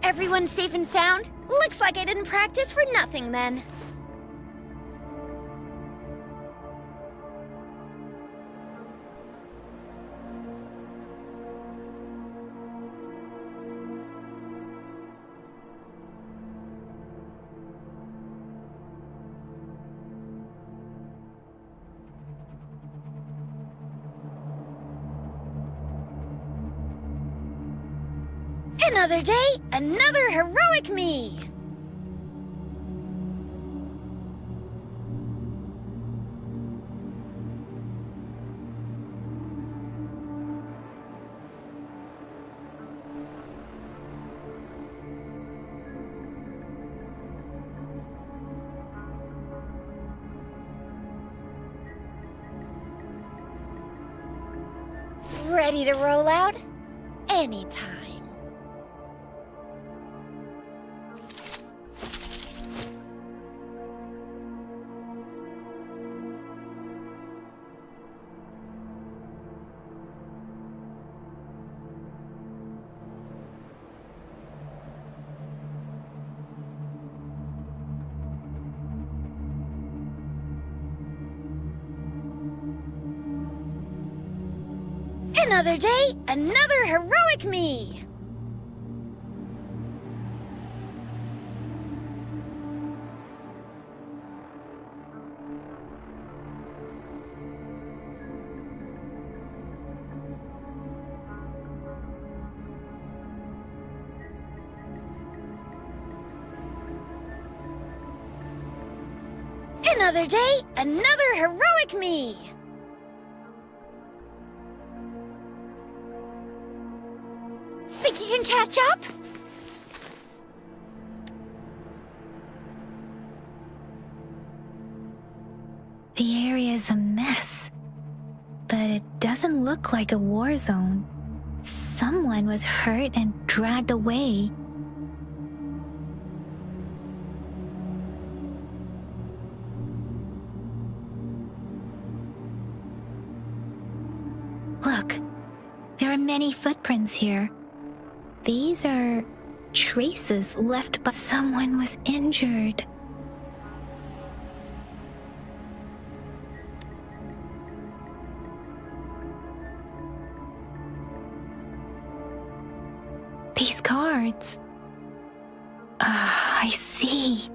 Everyone's safe and sound? Looks like I didn't practice for nothing then. Another day, another heroic me! Ready to roll out? Anytime. Another day, another heroic me! Another day, another heroic me! Think you can catch up? The area's a mess, but it doesn't look like a war zone. Someone was hurt and dragged away. Look, there are many footprints here. These are traces left by someone was injured. These cards. I see.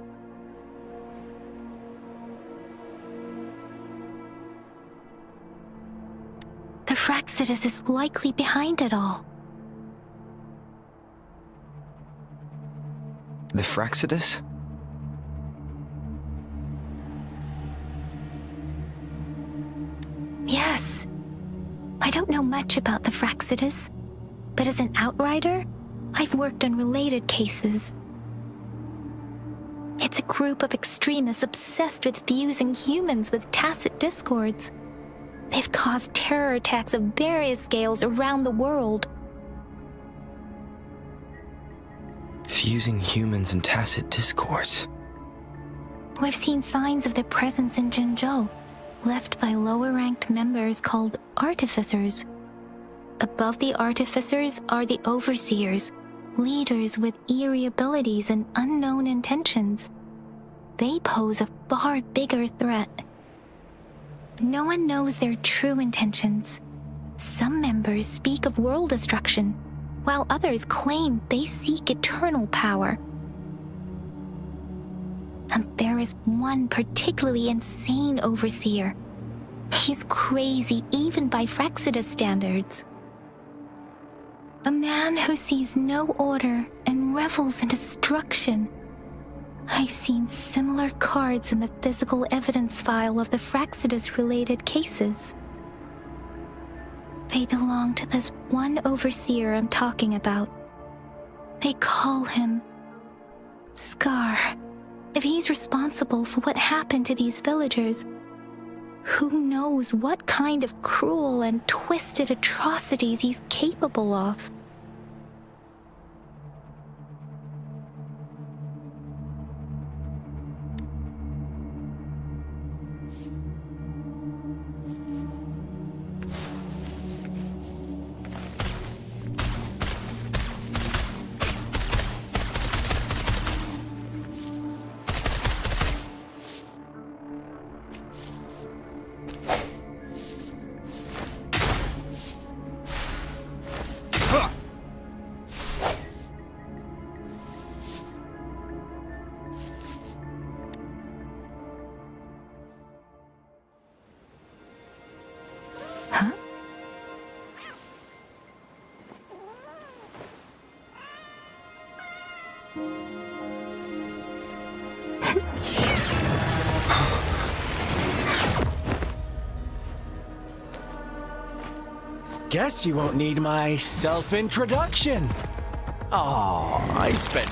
The Fraxidus is likely behind it all. The Fraxidus? Yes. I don't know much about the Fraxidus, but as an outrider, I've worked on related cases. It's a group of extremists obsessed with fusing humans with tacit discords. They've caused terror attacks of various scales around the world. Fusing humans and tacit discords. We've seen signs of their presence in Jinzhou, left by lower-ranked members called artificers. Above the artificers are the overseers, leaders with eerie abilities and unknown intentions. They pose a far bigger threat. No one knows their true intentions. Some members speak of world destruction, while others claim they seek eternal power. And there is one particularly insane overseer. He's crazy even by Fraxidus standards. A man who sees no order and revels in destruction. I've seen similar cards in the physical evidence file of the Fraxidus-related cases. They belong to this one overseer I'm talking about. They call him Scar. If he's responsible for what happened to these villagers, who knows what kind of cruel and twisted atrocities he's capable of. Guess you won't need my self-introduction. Oh, I spent...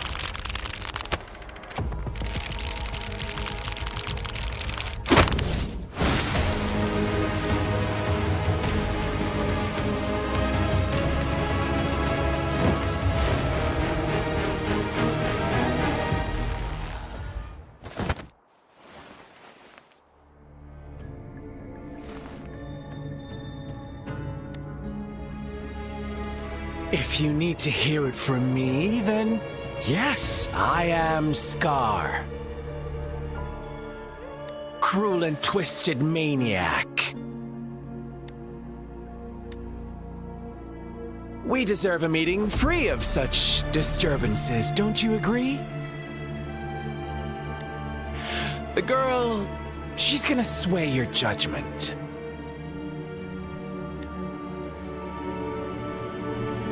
If you need to hear it from me, then yes, I am Scar. Cruel and twisted maniac. We deserve a meeting free of such disturbances, don't you agree? The girl, she's gonna sway your judgment.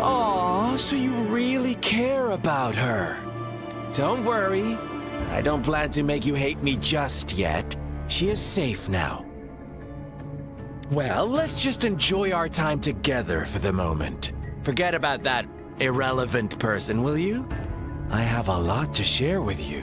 Aw, so you really care about her. Don't worry, I don't plan to make you hate me just yet. She is safe now. Well, let's just enjoy our time together for the moment. Forget about that irrelevant person, will you? I have a lot to share with you.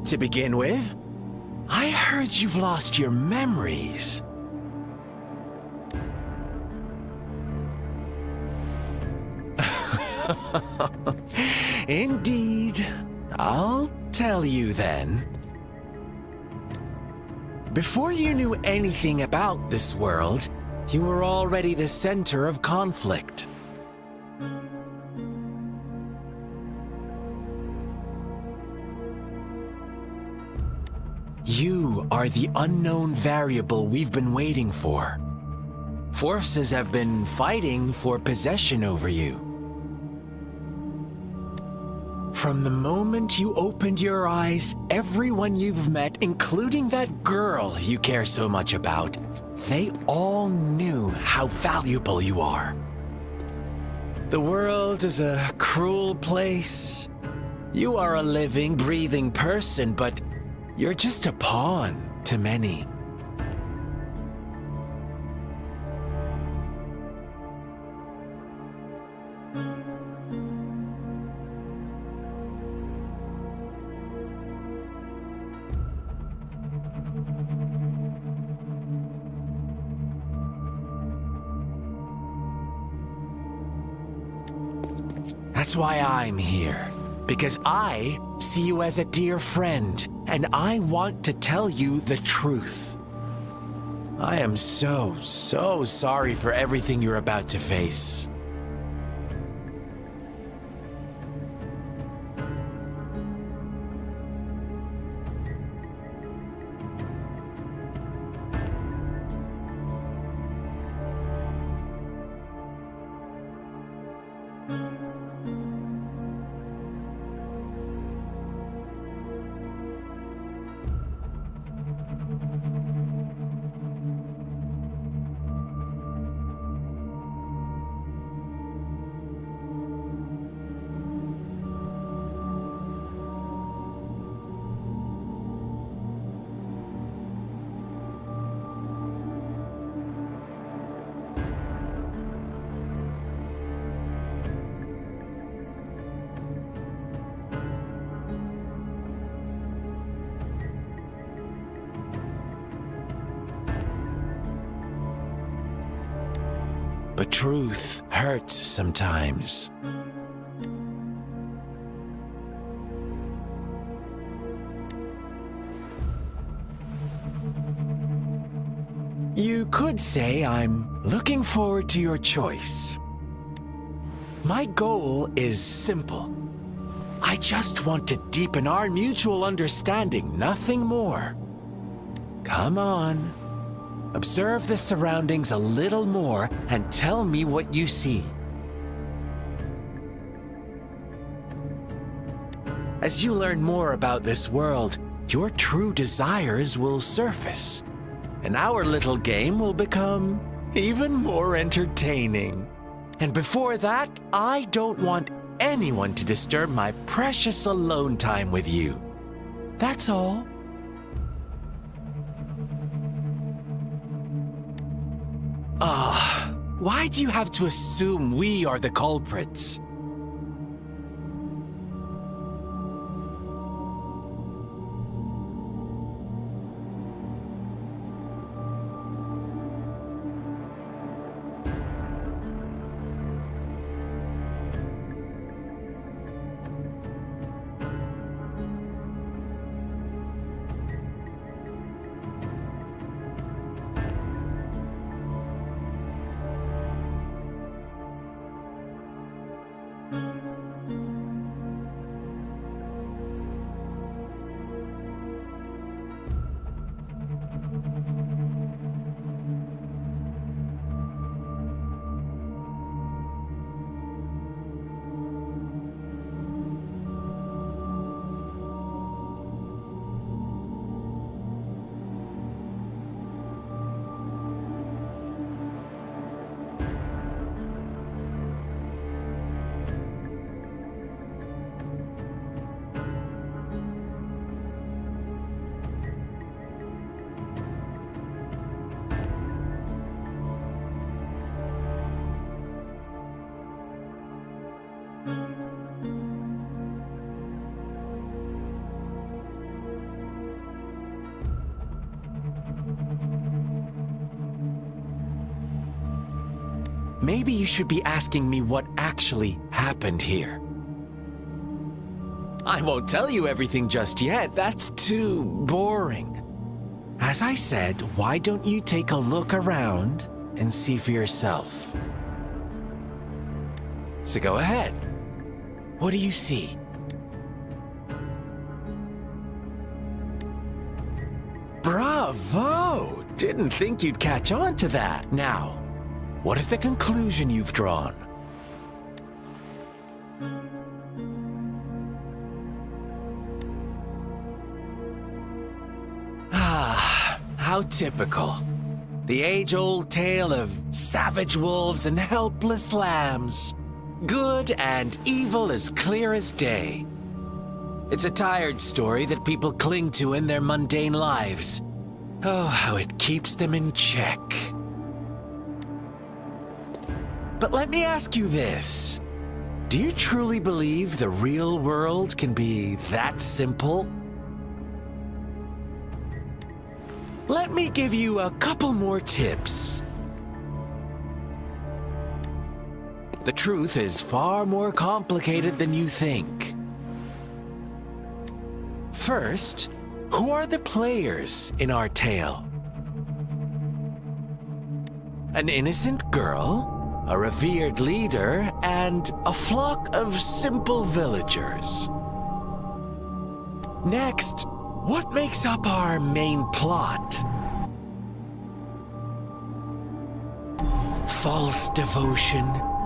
To begin with, I heard you've lost your memories. Indeed. I'll tell you then. Before you knew anything about this world, you were already the center of conflict. You are the unknown variable we've been waiting for. Forces have been fighting for possession over you. From the moment you opened your eyes, everyone you've met, including that girl you care so much about, they all knew how valuable you are. The world is a cruel place. You are a living, breathing person, but you're just a pawn to many. That's why I'm here. Because I see you as a dear friend, and I want to tell you the truth. I am so sorry for everything you're about to face. But truth hurts sometimes. You could say I'm looking forward to your choice. My goal is simple. I just want to deepen our mutual understanding, nothing more. Come on. Observe the surroundings a little more and tell me what you see. As you learn more about this world, your true desires will surface, and our little game will become even more entertaining. And before that, I don't want anyone to disturb my precious alone time with you. That's all. Why do you have to assume we are the culprits? maybe you should be asking me what actually happened here. I won't tell you everything just yet. That's too boring. As I said, why don't you take a look around and see for yourself? So go ahead. What do you see? Bravo! Didn't think you'd catch on to that. Now, what is the conclusion you've drawn? Ah, how typical. The age-old tale of savage wolves and helpless lambs. Good and evil as clear as day. It's a tired story that people cling to in their mundane lives. Oh, how it keeps them in check. But let me ask you this. Do you truly believe the real world can be that simple? Let me give you a couple more tips. The truth is far more complicated than you think. First, who are the players in our tale? An innocent girl, a revered leader, and a flock of simple villagers. Next, what makes up our main plot? False devotion,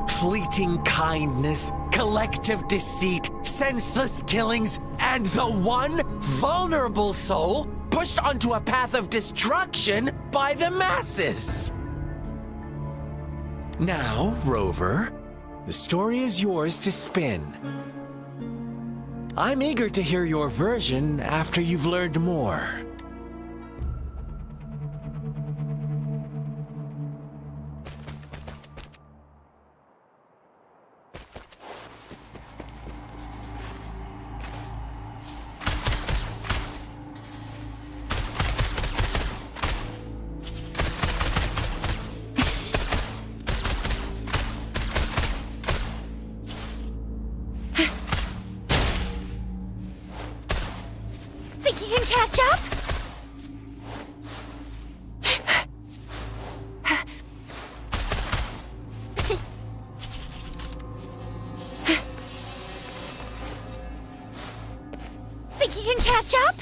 fleeting kindness, collective deceit, senseless killings, and the one vulnerable soul pushed onto a path of destruction by the masses. Now, Rover, the story is yours to spin. I'm eager to hear your version after you've learned more. Think you can catch up? Think you can catch up?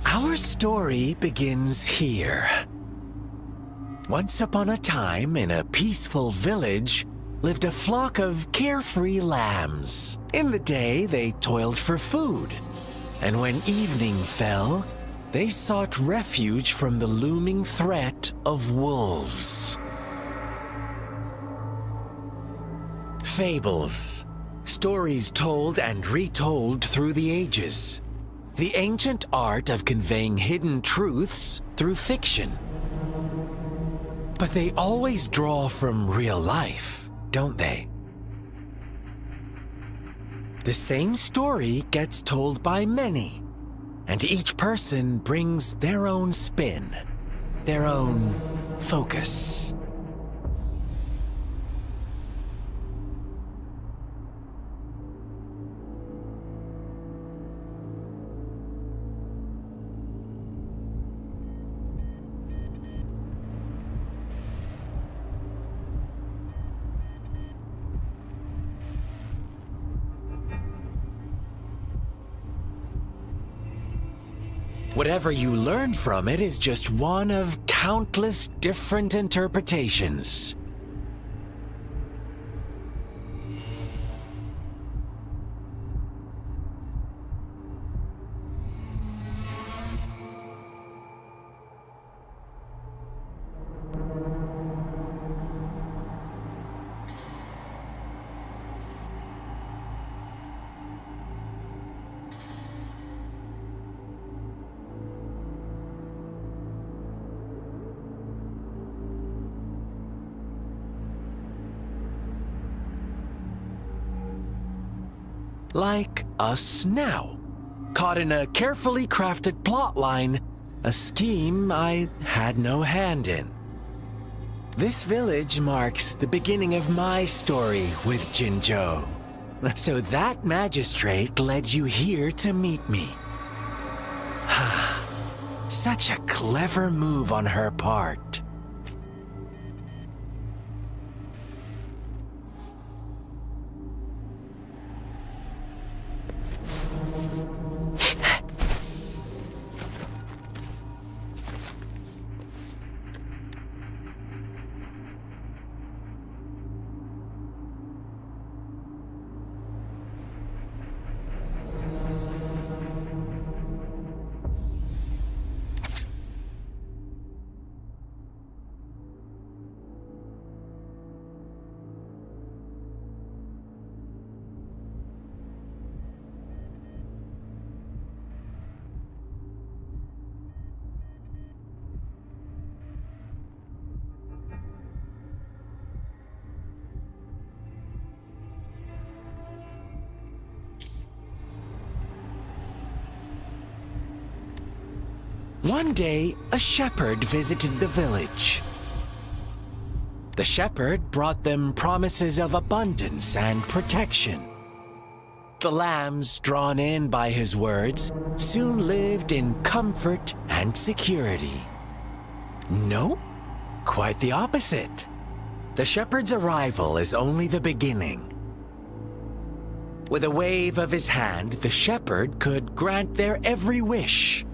Our story begins here. Once upon a time, in a peaceful village, lived a flock of carefree lambs. In the day, they toiled for food, and when evening fell, they sought refuge from the looming threat of wolves. Fables, stories told and retold through the ages. the ancient art of conveying hidden truths through fiction. But they always draw from real life, don't they? The same story gets told by many, and each person brings their own spin, their own focus. Whatever you learn from it is just one of countless different interpretations. Like us now, caught in a carefully crafted plotline, a scheme I had no hand in. This village marks the beginning of my story with Jinzhou. So that magistrate led you here to meet me. Such a clever move on her part. One day, a shepherd visited the village. The shepherd brought them promises of abundance and protection. The lambs, drawn in by his words, soon lived in comfort and security. No, quite the opposite. The shepherd's arrival is only the beginning. With a wave of his hand, the shepherd could grant their every wish.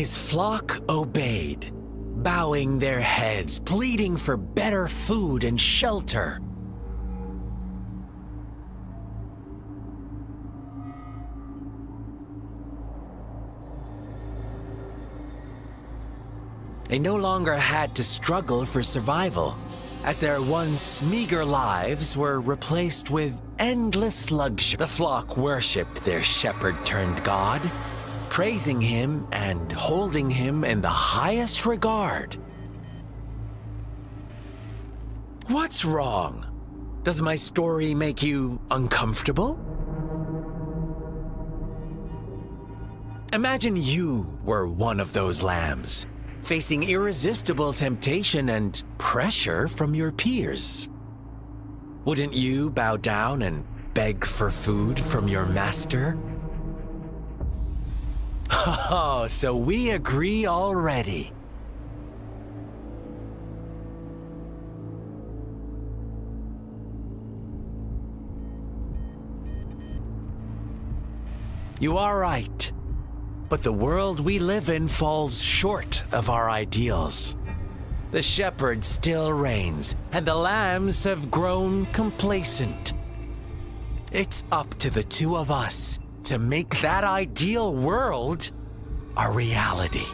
His flock obeyed, bowing their heads, pleading for better food and shelter. They no longer had to struggle for survival, as their once meager lives were replaced with endless luxury. The flock worshipped their shepherd-turned-god, praising him and holding him in the highest regard. What's wrong? Does my story make you uncomfortable? Imagine you were one of those lambs, facing irresistible temptation and pressure from your peers. Wouldn't you bow down and beg for food from your master? Oh, so we agree already. You are right. But the world we live in falls short of our ideals. The shepherd still reigns, and the lambs have grown complacent. It's up to the two of us to make that ideal world a reality.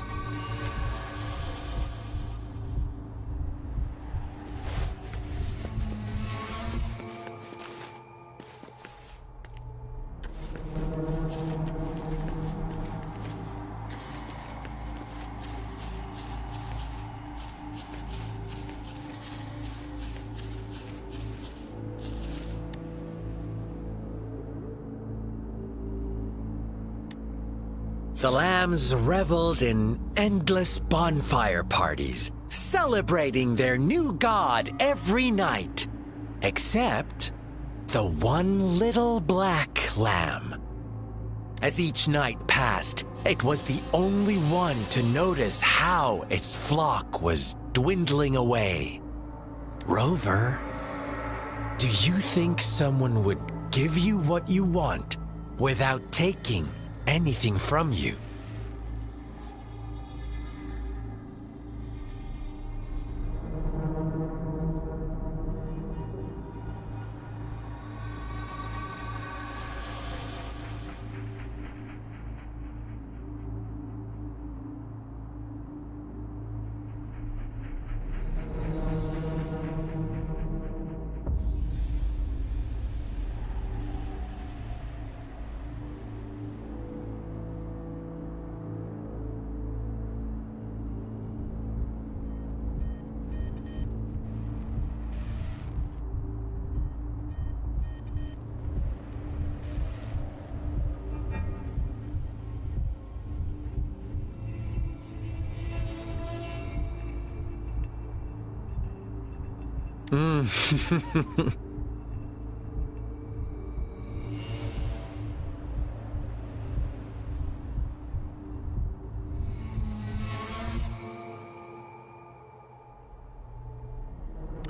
The lambs reveled in endless bonfire parties, celebrating their new god every night, except the one little black lamb. As each night passed, it was the only one to notice how its flock was dwindling away. Rover, do you think someone would give you what you want without taking anything from you?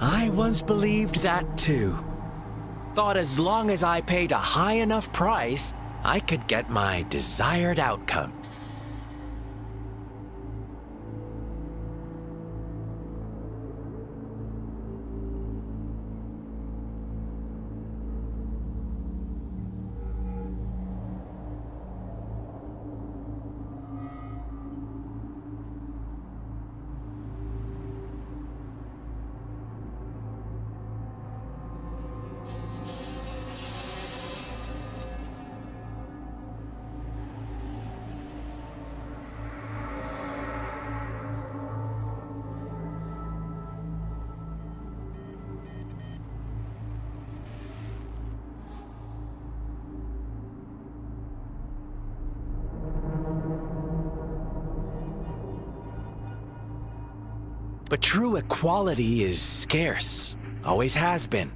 I once believed that too. Thought as long as I paid a high enough price, I could get my desired outcome. But true equality is scarce, always has been.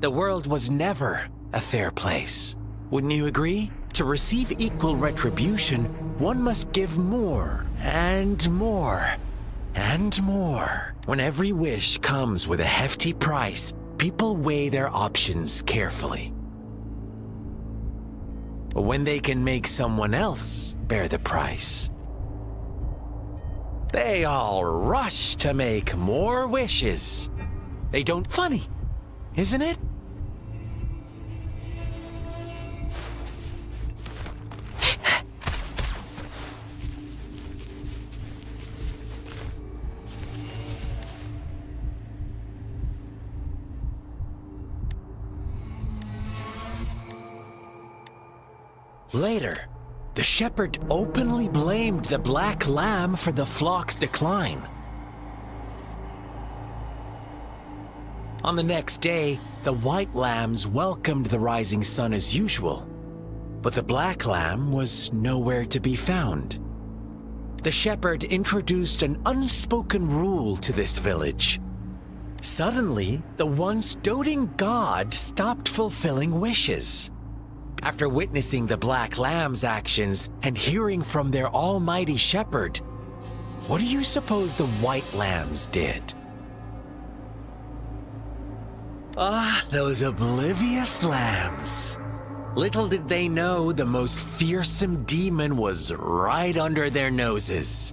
The world was never a fair place. Wouldn't you agree? To receive equal retribution, one must give more and more and more. When every wish comes with a hefty price, people weigh their options carefully. But when they can make someone else bear the price, they all rush to make more wishes. They don't. Funny, isn't it? Later, the shepherd openly blamed the black lamb for the flock's decline. On the next day, the white lambs welcomed the rising sun as usual, but the black lamb was nowhere to be found. The shepherd introduced an unspoken rule to this village. Suddenly, the once doting god stopped fulfilling wishes. After witnessing the black lamb's actions and hearing from their almighty shepherd, what do you suppose the white lambs did? Those oblivious lambs. Little did they know the most fearsome demon was right under their noses.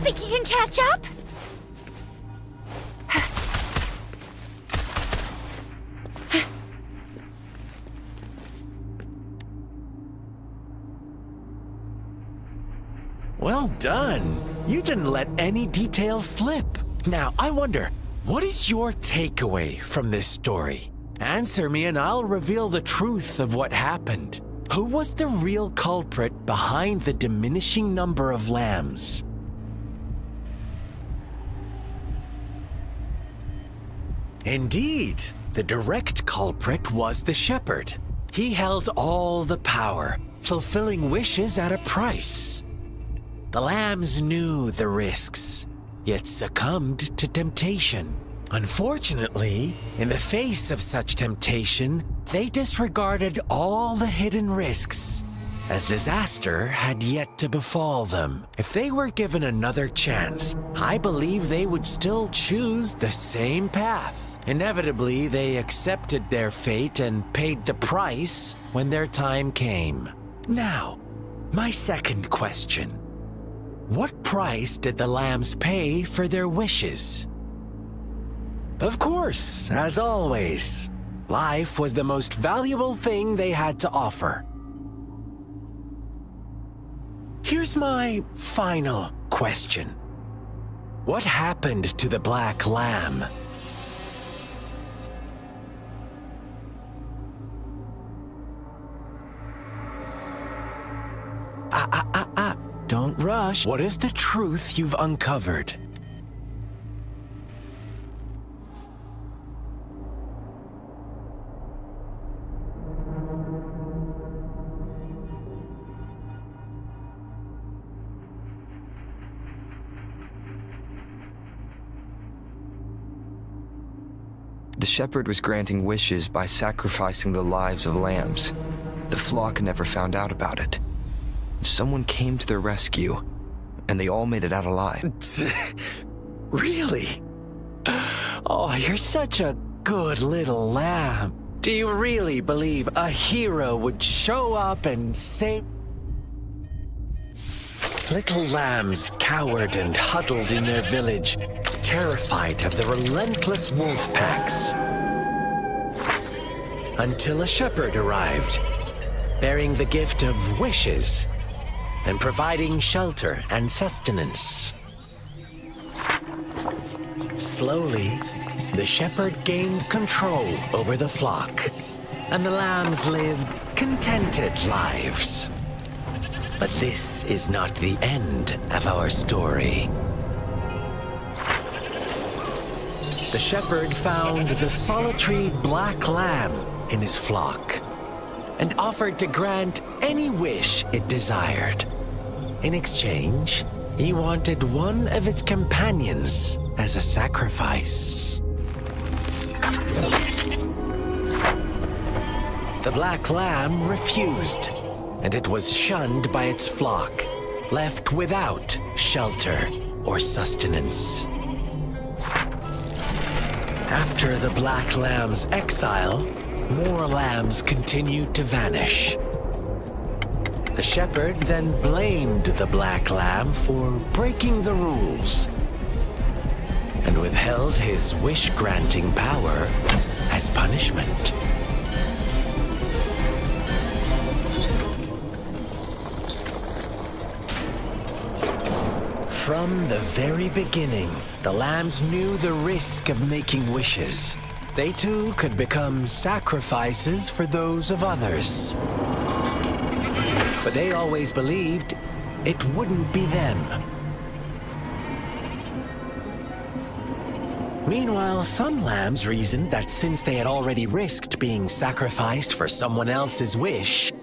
Think you can catch up? Well done. You didn't let any details slip. Now, I wonder, what is your takeaway from this story? Answer me and I'll reveal the truth of what happened. Who was the real culprit behind the diminishing number of lambs? Indeed, the direct culprit was the shepherd. He held all the power, fulfilling wishes at a price. The lambs knew the risks, yet succumbed to temptation. Unfortunately, in the face of such temptation, they disregarded all the hidden risks, as disaster had yet to befall them. If they were given another chance, I believe they would still choose the same path. Inevitably, they accepted their fate and paid the price when their time came. Now, my second question. What price did the lambs pay for their wishes? Of course, as always, life was the most valuable thing they had to offer. Here's my final question. What happened to the black lamb? Don't rush. What is the truth you've uncovered? The shepherd was granting wishes by sacrificing the lives of lambs. The flock never found out about it. Someone came to their rescue, and they all made it out alive. Really? Oh, you're such a good little lamb. Do you really believe a hero would show up and save? Little lambs cowered and huddled in their village, terrified of the relentless wolf packs. Until a shepherd arrived, bearing the gift of wishes and providing shelter and sustenance. Slowly, the shepherd gained control over the flock, and the lambs lived contented lives. But this is not the end of our story. The shepherd found the solitary black lamb in his flock and offered to grant any wish it desired. In exchange, he wanted one of its companions as a sacrifice. The black lamb refused, and it was shunned by its flock, left without shelter or sustenance. After the black lamb's exile, more lambs continued to vanish. The shepherd then blamed the black lamb for breaking the rules and withheld his wish-granting power as punishment. From the very beginning, the lambs knew the risk of making wishes. They too could become sacrifices for those of others. But they always believed it wouldn't be them. Meanwhile, some lambs reasoned that since they had already risked being sacrificed for someone else's wish,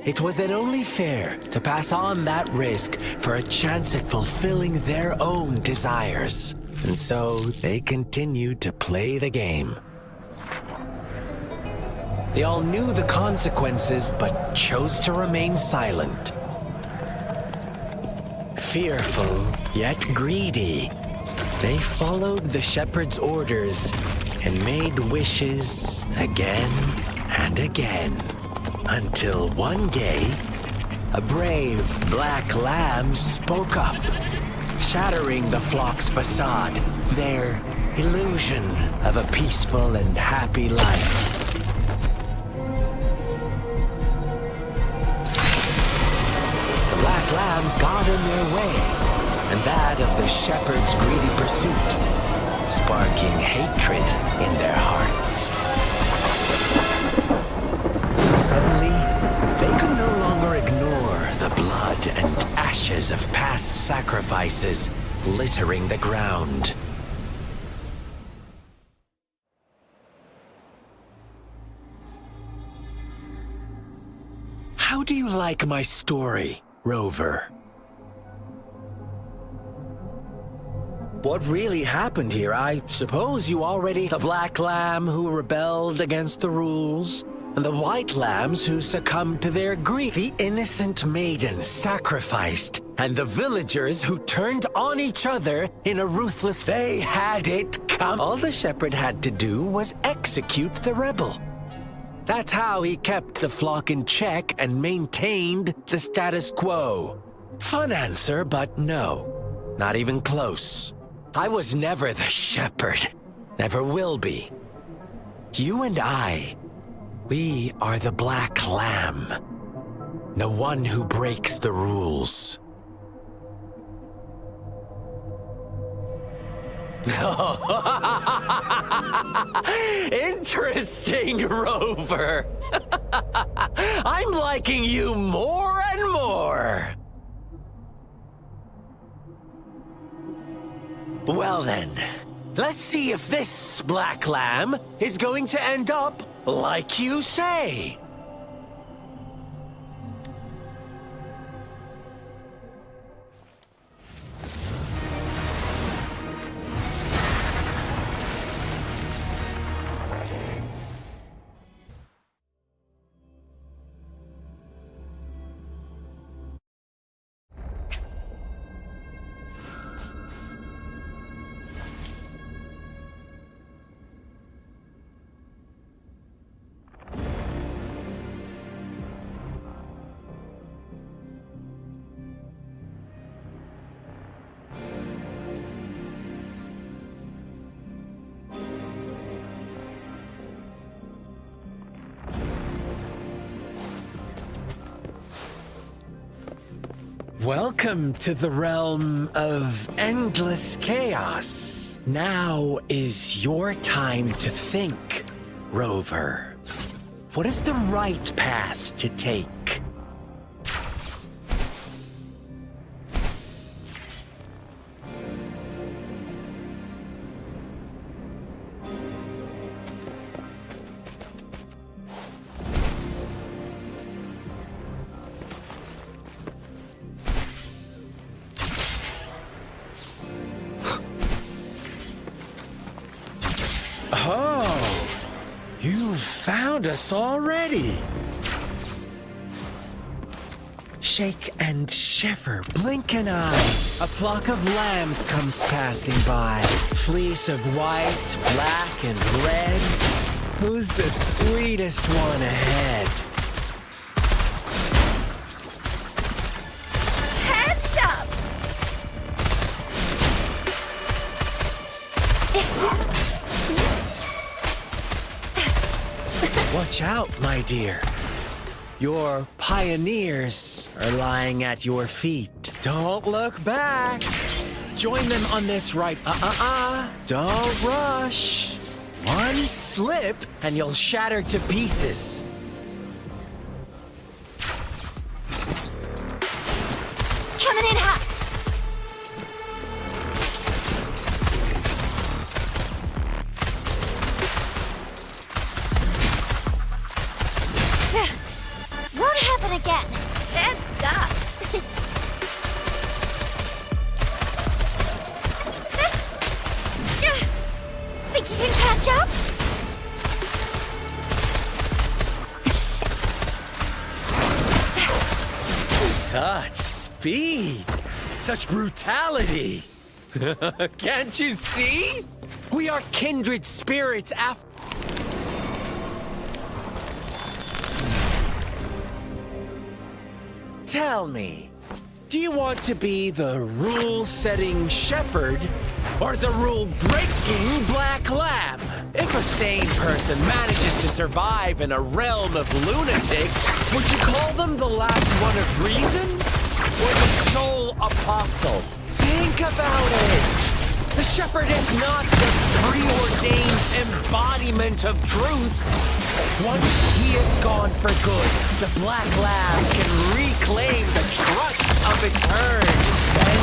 it was then only fair to pass on that risk for a chance at fulfilling their own desires. And so they continued to play the game. They all knew the consequences, but chose to remain silent. Fearful, yet greedy, they followed the shepherd's orders and made wishes again and again, until one day, a brave black lamb spoke up, shattering the flock's facade, their illusion of a peaceful and happy life. The black lamb got in their way, and that of the shepherd's greedy pursuit, sparking hatred in their hearts. Suddenly, they could no longer ignore the blood and ashes of past sacrifices littering the ground. How do you like my story, Rover? What really happened here? I suppose you already... The black lamb who rebelled against the rules, and the white lambs who succumbed to their greed. The innocent maidens sacrificed, and the villagers who turned on each other in a ruthless... They had it come. All the shepherd had to do was execute the rebel. That's how he kept the flock in check and maintained the status quo. Fun answer, but no. Not even close. I was never the shepherd. Never will be. You and I, we are the black lamb. The one who breaks the rules. Interesting, Rover. I'm liking you more and more. Well then, let's see if this black lamb is going to end up like you say. Welcome to the realm of endless chaos. Now is your time to think, Rover. What is the right path to take? Oh, you've found us already. Shake and shiver, blink an eye. A flock of lambs comes passing by. Fleece of white, black, and red. Who's the sweetest one ahead? Heads up! Watch out, my dear. Your pioneers are lying at your feet. Don't look back. Join them on this right. Don't rush. One slip and you'll shatter to pieces. Coming in hot! Won't happen again. Heads up. Think you can catch up? Such speed. Such brutality. Can't you see? We are kindred spirits after. Tell me, do you want to be the rule-setting shepherd or the rule-breaking black lamb? If a sane person manages to survive in a realm of lunatics, would you call them the last one of reason or the sole apostle? Think about it. The shepherd is not the preordained embodiment of truth. Once he is gone for good, the black lamb can reclaim the trust of its herd. Then,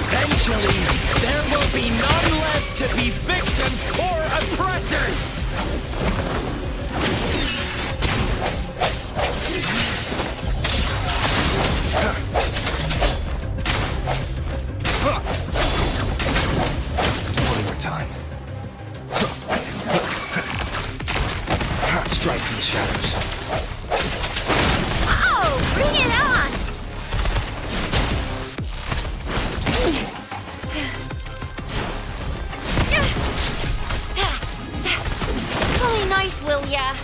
eventually, there will be none left to be victims or oppressors. One more time. Strike from the shadows. Oh, bring it on! Really nice, will ya?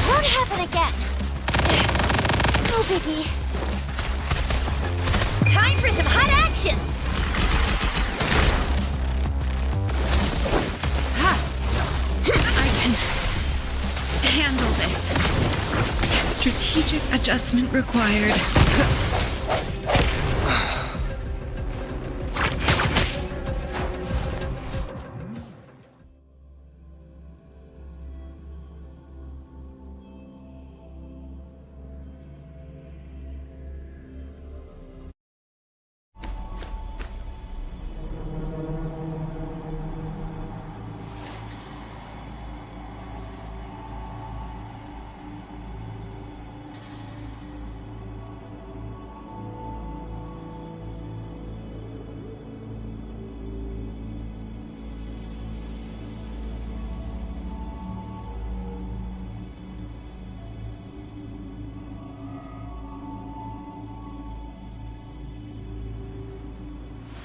Won't happen again. No biggie. Time for some hot action! I can handle this. Strategic adjustment required.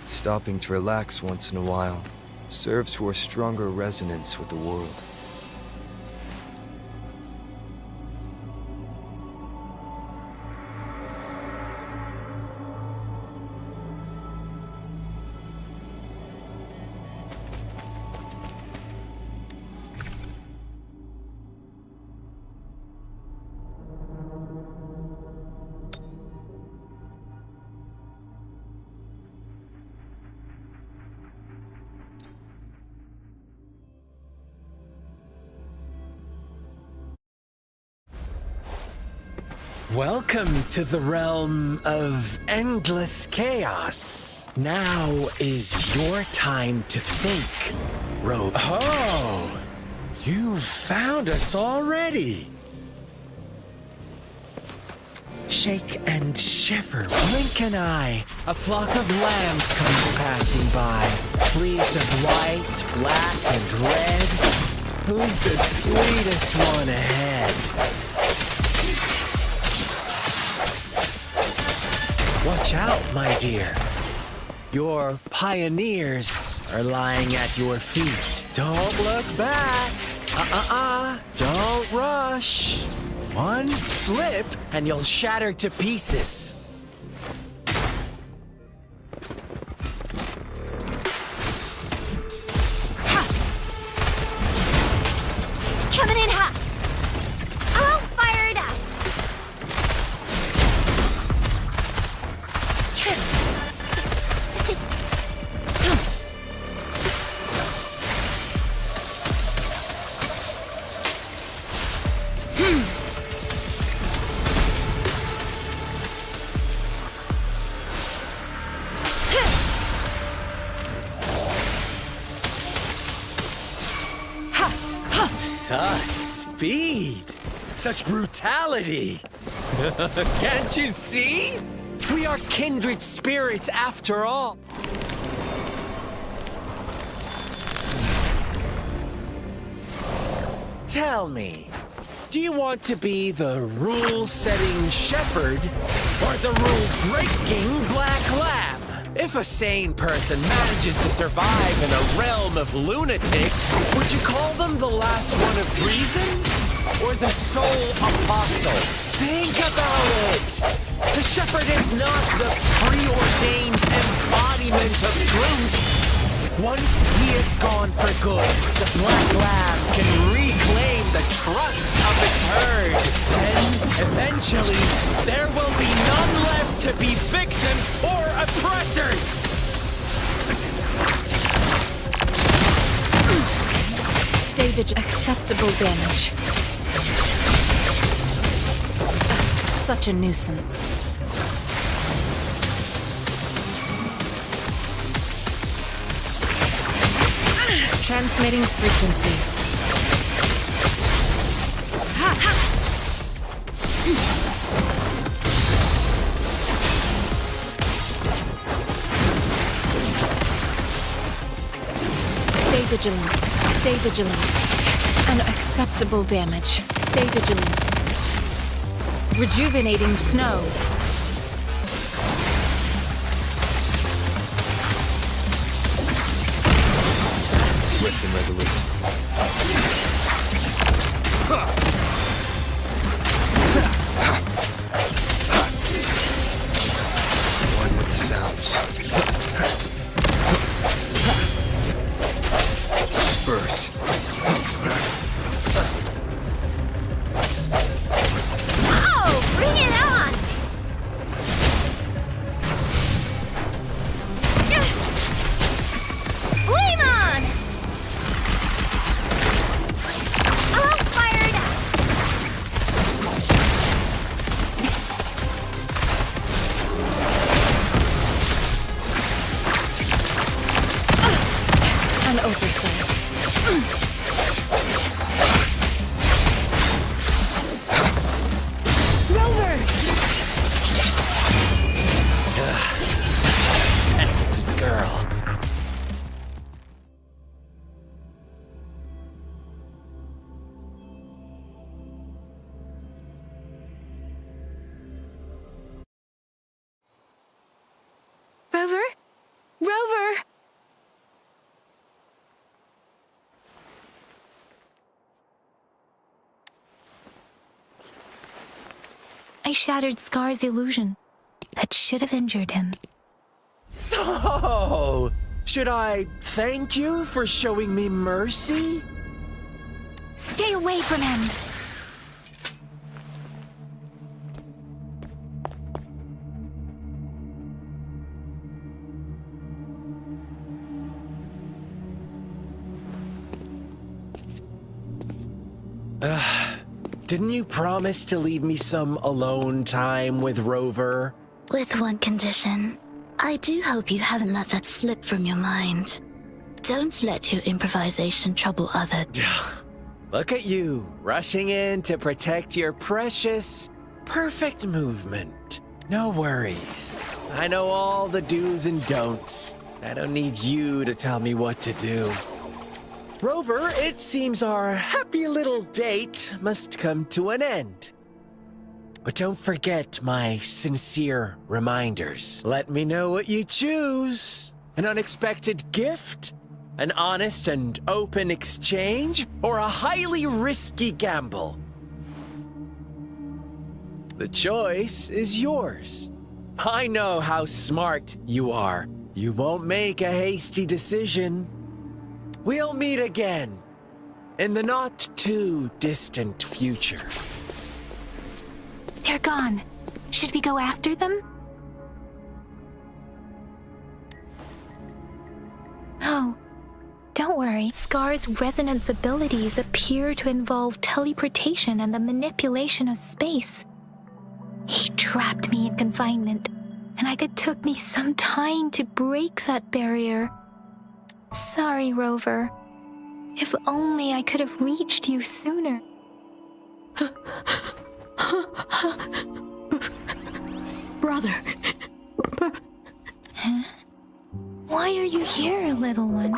Stopping to relax once in a while serves for a stronger resonance with the world. Welcome to the realm of endless chaos. Now is your time to think, Robe. Oh, you found us already. Shake and shiver, blink an eye. A flock of lambs comes passing by. Fleece of white, black, and red. Who's the sweetest one ahead? Watch out, my dear. Your pioneers are lying at your feet. Don't look back. Don't rush. One slip and you'll shatter to pieces. Coming in hot. I'll fire it up. Such speed! Such brutality! Can't you see? We are kindred spirits after all. Tell me, do you want to be the rule-setting shepherd or the rule-breaking black lamb? If a sane person manages to survive in a realm of lunatics, would you call them the last one of reason? Or the sole apostle? Think about it! The shepherd is not the preordained embodiment of truth. Once he is gone for good, the black lamb can reclaim the trust of its herd. Then, eventually, there will be none left to be victims or oppressors! Stay vigilant. Acceptable damage. Such a nuisance. Transmitting frequency. Stay vigilant. Stay vigilant. Unacceptable damage. Stay vigilant. Rejuvenating snow. Swift and resolute. One with the sounds. Disperse. Oh, bring it on! Flame on! I'll fire it up. An oversight. Rovers! Pesky girl. Rover? Rover! I shattered Scar's illusion. That should have injured him. Oh! Should I thank you for showing me mercy? Stay away from him! Didn't you promise to leave me some alone time with Rover? With one condition. I do hope you haven't let that slip from your mind. Don't let your improvisation trouble others. Look at you, rushing in to protect your precious, perfect movement. No worries. I know all the do's and don'ts. I don't need you to tell me what to do. Rover, it seems our happy little date must come to an end. But don't forget my sincere reminders. Let me know what you choose. An unexpected gift? An honest and open exchange? Or a highly risky gamble? The choice is yours. I know how smart you are. You won't make a hasty decision. We'll meet again in the not-too-distant future. They're gone. Should we go after them? Oh, don't worry. Scar's resonance abilities appear to involve teleportation and the manipulation of space. He trapped me in confinement, and it took me some time to break that barrier. Sorry, Rover. If only I could have reached you sooner. Brother. Huh? Why are you here, little one?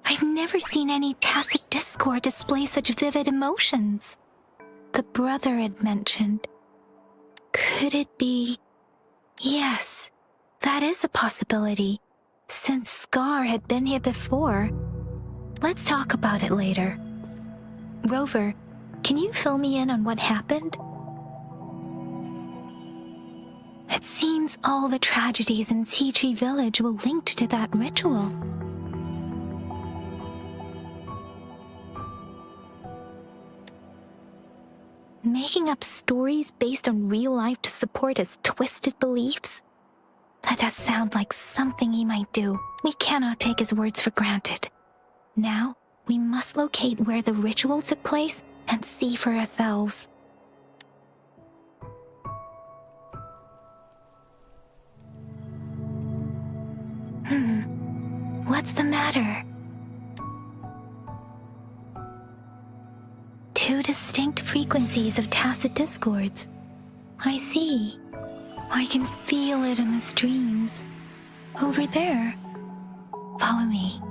I've never seen any tacit discord display such vivid emotions. The brother had mentioned. Could it be? Yes, that is a possibility, since Scar had been here before. Let's talk about it later. Rover, can you fill me in on what happened? It seems all the tragedies in Tea Tree Village were linked to that ritual. Making up stories based on real life to support his twisted beliefs? That does sound like something he might do. We cannot take his words for granted. Now, we must locate where the ritual took place and see for ourselves. What's the matter? Two distinct frequencies of tacit discords. I see. I can feel it in the streams. Over there. Follow me.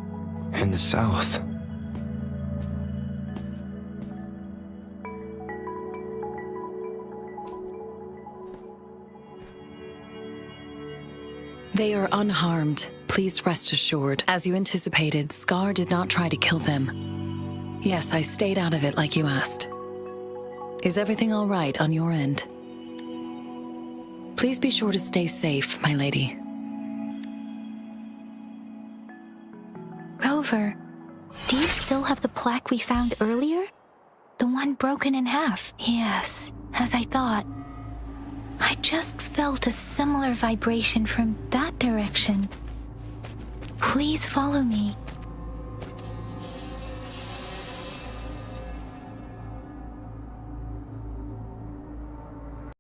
In the south. They are unharmed. Please rest assured. As you anticipated, Scar did not try to kill them. Yes, I stayed out of it like you asked. Is everything all right on your end? Please be sure to stay safe, my lady. Rover, do you still have the plaque we found earlier? The one broken in half? Yes, as I thought. I just felt a similar vibration from that direction. Please follow me.